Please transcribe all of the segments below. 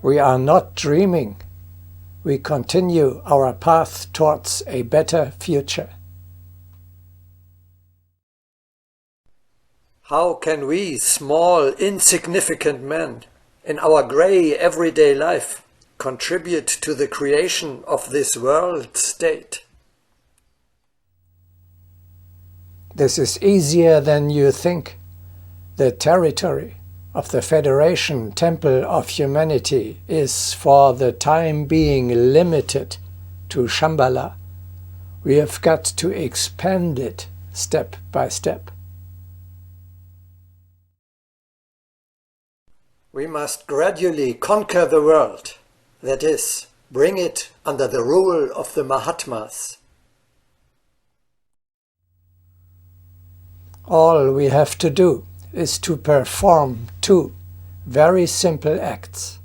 We are not dreaming. We continue our path towards a better future. How can we, small, insignificant men, in our grey everyday life, contribute to the creation of this world state? This is easier than you think. The territory of the Federation Temple of Humanity is for the time being limited to Shambhala. We have got to expand it step by step. We must gradually conquer the world, that is, bring it under the rule of the Mahatmas. All we have to do is to perform two very simple acts.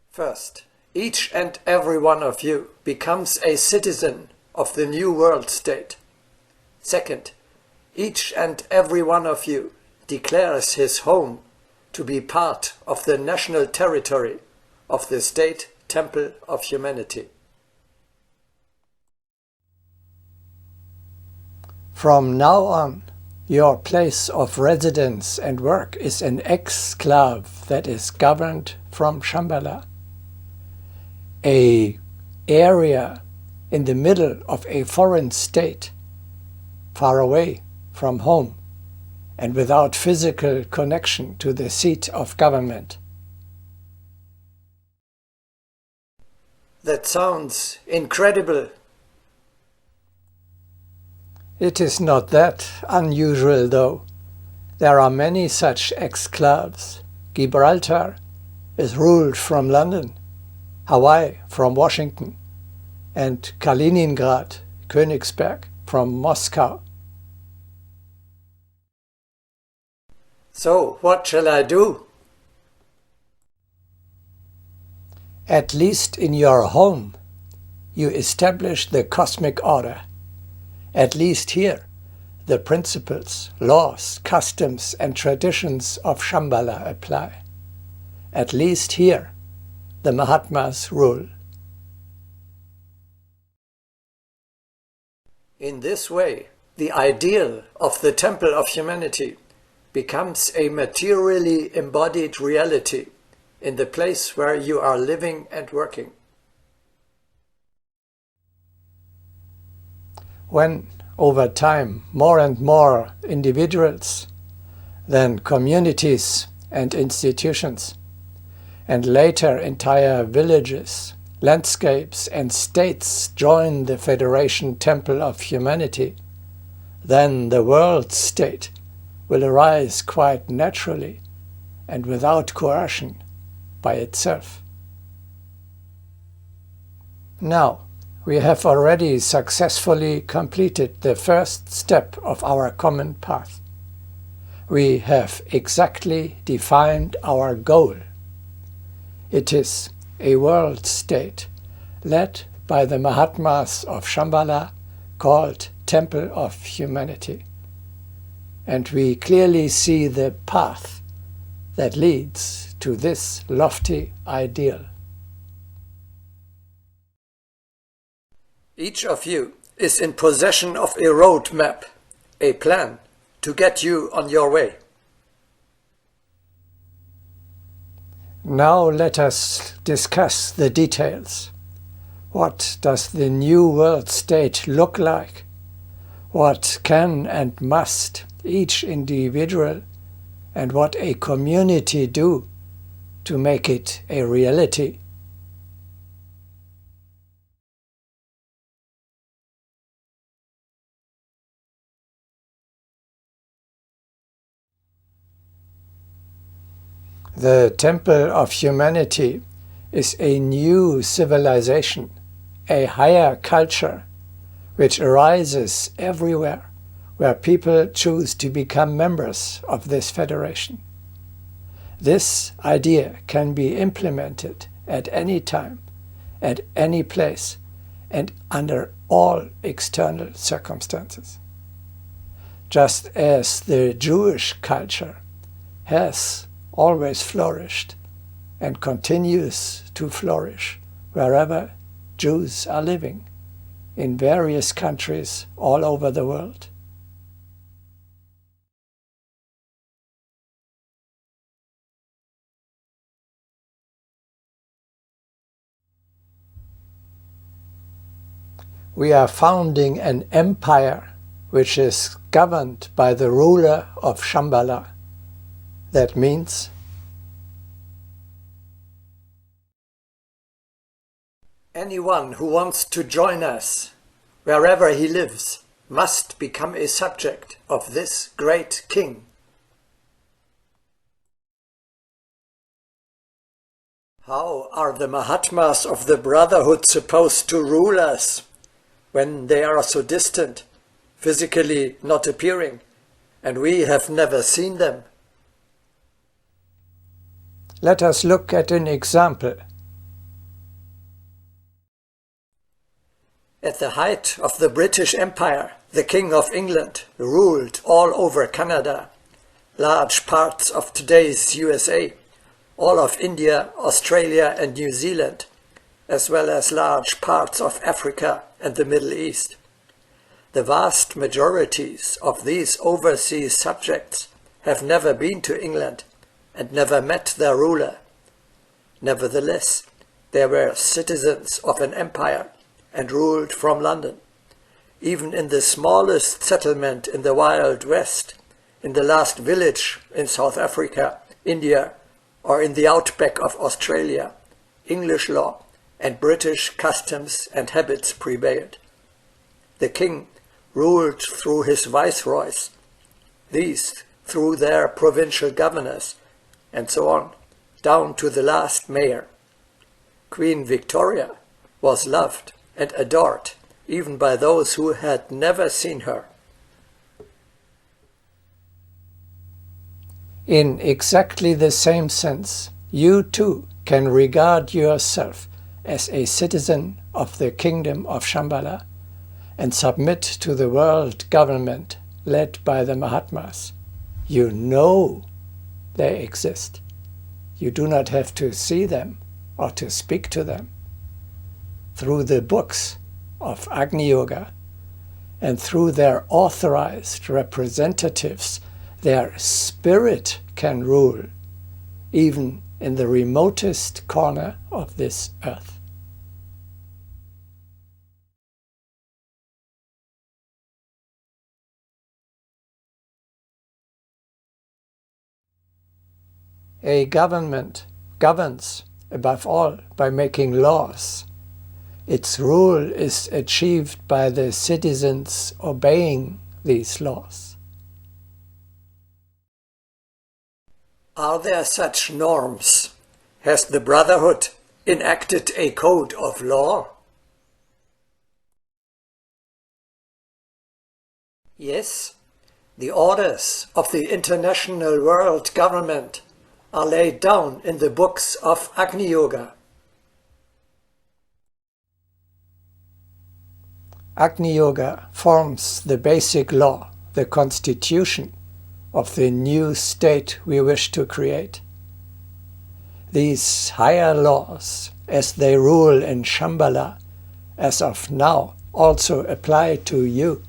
First, each and every one of you becomes a citizen of the new world state. Second, each and every one of you declares his home to be part of the national territory of the State Temple of Humanity. From now on, your place of residence and work is an exclave that is governed from Shambhala. An area in the middle of a foreign state, far away from home and without physical connection to the seat of government. That sounds incredible. It is not that unusual, though. There are many such exclaves. Gibraltar is ruled from London, Hawaii from Washington, and Kaliningrad, Königsberg, from Moscow. So, what shall I do? At least in your home, you establish the cosmic order. At least here, the principles, laws, customs and traditions of Shambhala apply. At least here, the Mahatmas rule. In this way, the ideal of the Temple of Humanity becomes a materially embodied reality in the place where you are living and working. When, over time, more and more individuals, then communities and institutions, and later entire villages, landscapes and states join the Federation Temple of Humanity, then the world state will arise quite naturally and without coercion by itself. Now, we have already successfully completed the first step of our common path. We have exactly defined our goal. It is a world state led by the Mahatmas of Shambhala called Temple of Humanity. And we clearly see the path that leads to this lofty ideal. Each of you is in possession of a road map, a plan to get you on your way. Now let us discuss the details. What does the new world state look like? What can and must each individual and what a community do to make it a reality? The Temple of Humanity is a new civilization, a higher culture, which arises everywhere where people choose to become members of this federation. This idea can be implemented at any time, at any place, and under all external circumstances. Just as the Jewish culture has always flourished and continues to flourish wherever Jews are living in various countries all over the world. We are founding an empire which is governed by the ruler of Shambhala. That means anyone who wants to join us, wherever he lives, must become a subject of this great king. How are the Mahatmas of the Brotherhood supposed to rule us when they are so distant, physically not appearing, and we have never seen them? Let us look at an example. At the height of the British Empire, the King of England ruled all over Canada, large parts of today's USA, all of India, Australia and New Zealand, as well as large parts of Africa and the Middle East. The vast majorities of these overseas subjects have never been to England and never met their ruler. Nevertheless, they were citizens of an empire and ruled from London. Even in the smallest settlement in the Wild West, in the last village in South Africa, India, or in the outback of Australia, English law and British customs and habits prevailed. The king ruled through his viceroys, these through their provincial governors, and so on, down to the last mayor. Queen Victoria was loved and adored even by those who had never seen her. In exactly the same sense, you too can regard yourself as a citizen of the kingdom of Shambhala and submit to the world government led by the Mahatmas. You know they exist. You do not have to see them or to speak to them. Through the books of Agni Yoga and through their authorized representatives, their spirit can rule, even in the remotest corner of this earth. A government governs, above all, by making laws. Its rule is achieved by the citizens obeying these laws. Are there such norms? Has the Brotherhood enacted a code of law? Yes, the orders of the international world government are laid down in the books of Agni Yoga. Agni Yoga forms the basic law, the constitution of the new state we wish to create. These higher laws, as they rule in Shambhala, as of now, also apply to you,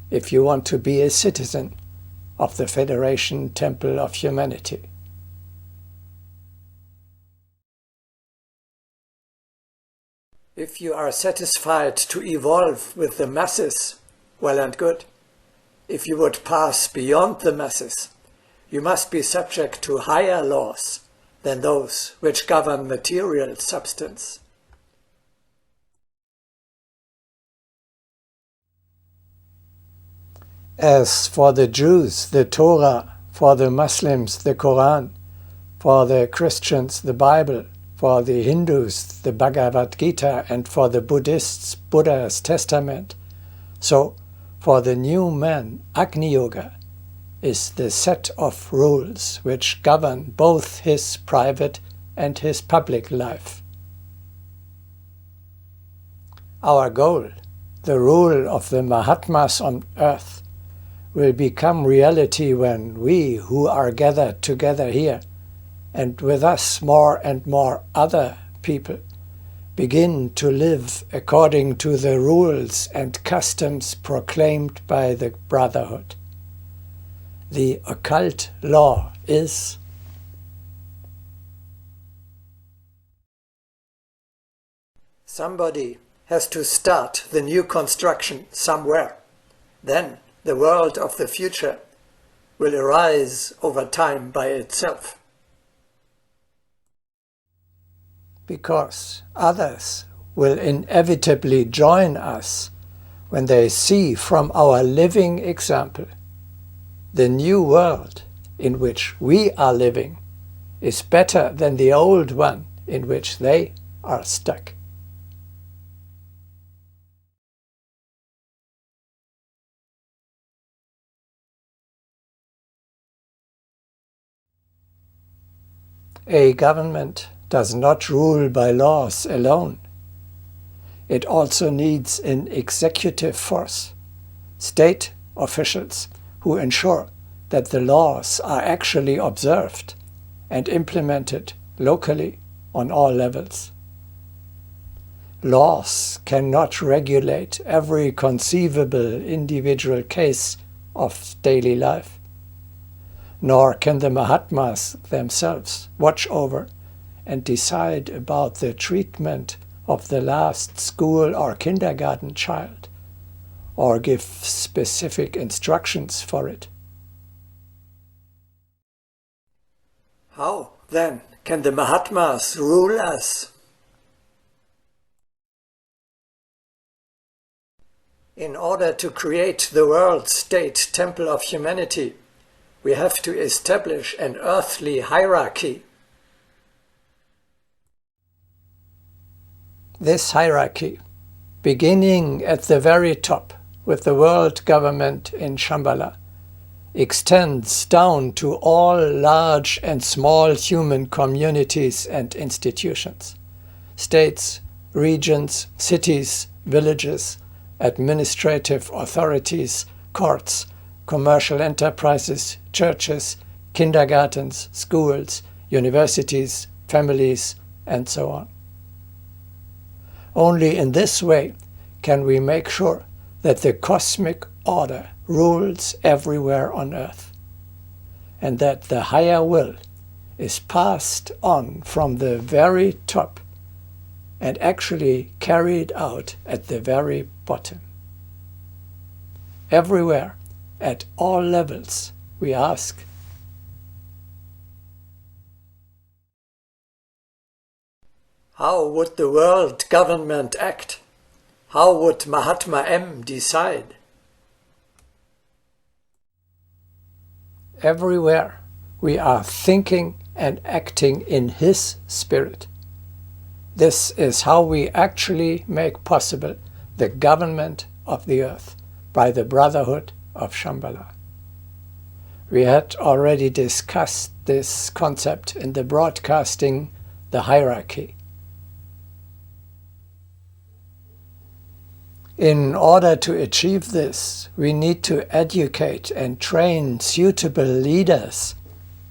if you want to be a citizen of the Federation Temple of Humanity. If you are satisfied to evolve with the masses, well and good. If you would pass beyond the masses, you must be subject to higher laws than those which govern material substance. As for the Jews, the Torah, for the Muslims, the Quran, for the Christians, the Bible, for the Hindus, the Bhagavad Gita, and for the Buddhists, Buddha's Testament, so for the new man, Agni Yoga is the set of rules which govern both his private and his public life. Our goal, the rule of the Mahatmas on earth, will become reality when we who are gathered together here and with us more and more other people, begin to live according to the rules and customs proclaimed by the Brotherhood. The occult law is somebody has to start the new construction somewhere. Then the world of the future will arise over time by itself. Because others will inevitably join us when they see from our living example the new world in which we are living is better than the old one in which they are stuck. A government does not rule by laws alone. It also needs an executive force, state officials who ensure that the laws are actually observed and implemented locally on all levels. Laws cannot regulate every conceivable individual case of daily life, nor can the Mahatmas themselves watch over and decide about the treatment of the last school or kindergarten child, or give specific instructions for it. How, then, can the Mahatmas rule us? In order to create the world-state temple of humanity, we have to establish an earthly hierarchy. This hierarchy, beginning at the very top with the world government in Shambhala, extends down to all large and small human communities and institutions, states, regions, cities, villages, administrative authorities, courts, commercial enterprises, churches, kindergartens, schools, universities, families, and so on. Only in this way can we make sure that the cosmic order rules everywhere on earth, and that the higher will is passed on from the very top and actually carried out at the very bottom. Everywhere, at all levels, we ask, how would the world government act? How would Mahatma M decide? Everywhere we are thinking and acting in his spirit. This is how we actually make possible the government of the earth by the Brotherhood of Shambhala. We had already discussed this concept in the broadcasting The Hierarchy. In order to achieve this, we need to educate and train suitable leaders,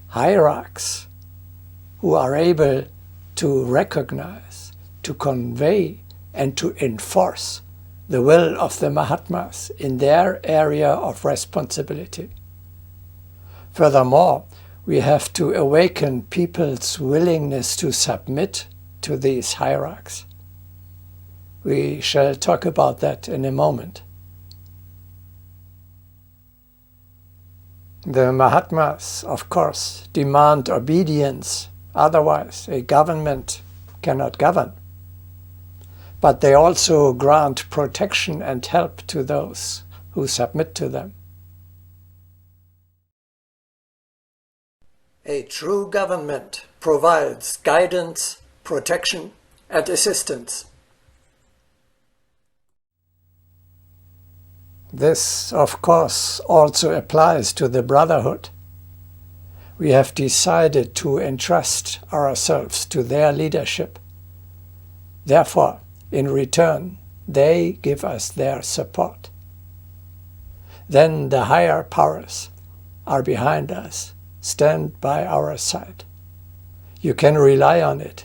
hierarchs, who are able to recognize, to convey, and to enforce the will of the Mahatmas in their area of responsibility. Furthermore, we have to awaken people's willingness to submit to these hierarchs. We shall talk about that in a moment. The Mahatmas, of course, demand obedience, otherwise a government cannot govern. But they also grant protection and help to those who submit to them. A true government provides guidance, protection, and assistance. This, of course, also applies to the Brotherhood. We have decided to entrust ourselves to their leadership. Therefore, in return, they give us their support. Then the higher powers are behind us, stand by our side. You can rely on it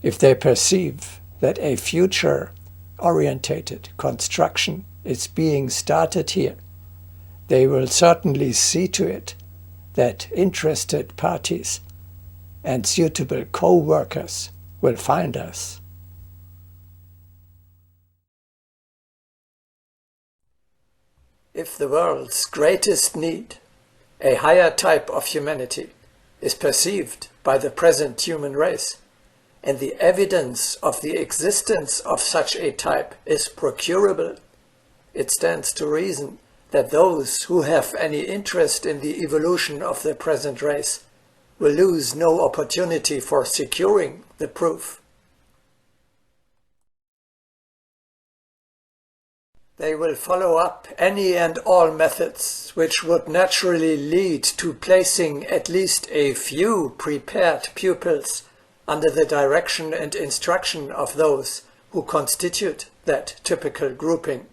if they perceive that a future-orientated construction is being started here. They will certainly see to it that interested parties and suitable co-workers will find us. If the world's greatest need, a higher type of humanity, is perceived by the present human race, and the evidence of the existence of such a type is procurable, it stands to reason that those who have any interest in the evolution of the present race will lose no opportunity for securing the proof. They will follow up any and all methods which would naturally lead to placing at least a few prepared pupils under the direction and instruction of those who constitute that typical grouping.